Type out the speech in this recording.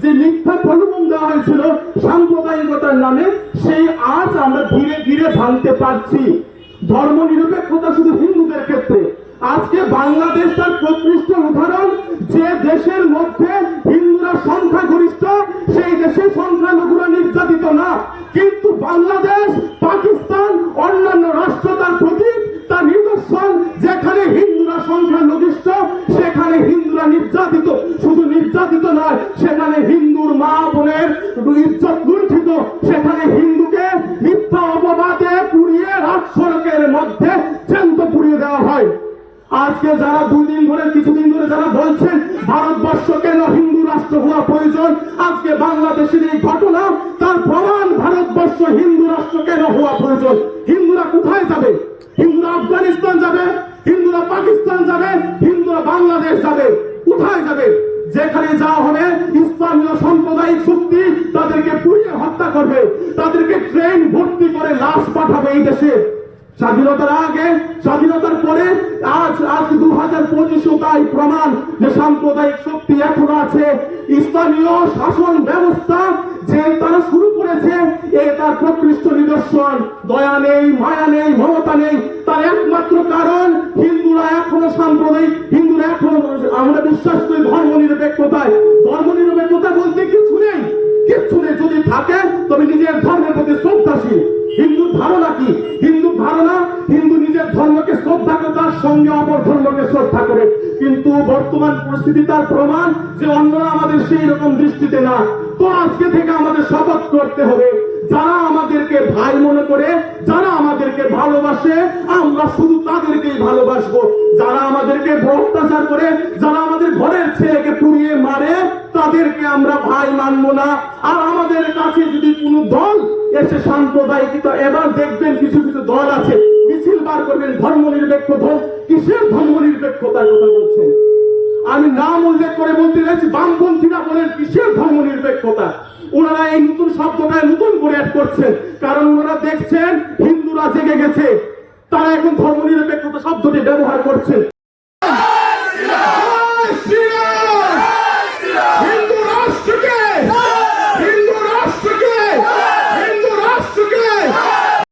যে মিথ্যা প্রলোভন দেওয়া হয়েছিল সাম্প্রদায়িকতার নামে, সেই আজ আমরা ধীরে ধীরে ভাঙতে পারছি। ধর্ম নিরপেক্ষতা শুধু হিন্দুদের ক্ষেত্রে, আজকে বাংলাদেশ তার প্রকৃষ্ট উদাহরণ। যে দেশের মধ্যে হিন্দুরা সংখ্যাগরিষ্ঠ, সেই দেশের সংখ্যালঘুরা নির্যাতিত না, কিন্তু বাংলাদেশ, পাকিস্তান, অন্যান্য রাষ্ট্র তার প্রতীক, তার নিদর্শন। যেখানে হিন্দুরা সংখ্যালঘিষ্ঠ সেখানে হিন্দুরা নির্যাতিত, শুধু নির্যাতিত নয়, সেখানে হিন্দুর মা বোনের ইজ্জত লুণ্ঠিত, সেখানে হিন্দুকে মিথ্যা অপবাদে পুড়িয়ে রাজসড়কের মধ্যে জ্যান্ত পুড়িয়ে দেওয়া হয়। আজকে যারা দুদিন ধরে, কিছুদিন ধরে যারা বলছেন ভারতবর্ষ কেন হিন্দু রাষ্ট্র হওয়া প্রয়োজন, আজকে বাংলাদেশের এই ঘটনা তার প্রমাণ। ভারতবর্ষ হিন্দু রাষ্ট্র কেন হওয়া প্রয়োজন। হিন্দুরা কোথায় যাবে? হিন্দুরা আফগানিস্তান যাবে, হিন্দুরা পাকিস্তান যাবে, হিন্দুরা বাংলাদেশ যাবে, কোথায় যাবে? যেখানে যাওয়া হবে ইসলামীয় সাম্প্রদায়িক শক্তি তাদেরকে পুড়িয়ে হত্যা করবে, তাদেরকে ট্রেন ভর্তি করে লাশ পাঠাবে এই দেশে। স্বাধীনতার আগে, স্বাধীনতার পরে, আজ 2025 তাই প্রমাণ যে সাম্প্রদায়িক শক্তি এখনো আছে। ইসলামীয় শাসন ব্যবস্থা যে তারা শুরু করেছে, তার প্রকৃষ্ট নিদর্শন। দয়া নেই, মায়া নেই, মমতা নেই। তার একমাত্র কারণ হিন্দুরা এখনো সাম্প্রদায়িক, হিন্দুরা এখনো, আমরা বিশ্বাস করি ধর্ম নিরপেক্ষতায়। ধর্ম নিরপেক্ষতা বলতে কিছু নেই, কিচ্ছু নেই। যদি থাকে তবে নিজের ধর্মের প্রতি শ্রদ্ধাশীল। হিন্দুর ধারণা কি? হিন্দুর ধারণা, হিন্দু নিজের ধর্মকে শ্রদ্ধা করে, তার সঙ্গে অপর ধর্মকে শ্রদ্ধা করে। কিন্তু বর্তমান পরিস্থিতি তার প্রমাণ যে অন্যরা আমাদের সেই রকম দৃষ্টিতে না। তো আজকে থেকে আমাদের শপথ করতে হবে, যারা আমাদেরকে ভাই মনে করে, যারা আমাদেরকে ভালোবাসে, আমরা শুধু তাদেরকেই ভালোবাসবো। যারা আমাদেরকে অত্যাচার করে, যারা আমাদের ঘরের ছেলেকে পুড়িয়ে মারে, তাদেরকে আমরা ভাই মানবো না। আর আমাদের কাছে যদি কোনো দল এসে সাম্প্রদায়িকতা, এবার দেখবেন কিছু কিছু দল আছে মিছিল বার করবেন ধর্ম নিরপেক্ষ দল। কিসের ধর্ম নিরপেক্ষতার কথা বলছেন? আমি নাম উল্লেখ করে বলতে চাইছি, বামপন্থীরা বলেন কিসের ধর্ম নিরপেক্ষতা। ওনারা এই নতুন শব্দটা নতুন করে অ্যাড করছেন, কারণ ওনারা দেখছেন হিন্দুরা জেগে গেছে, তারা এখন ধর্ম নিরপেক্ষতা শব্দটি ব্যবহার করছেন।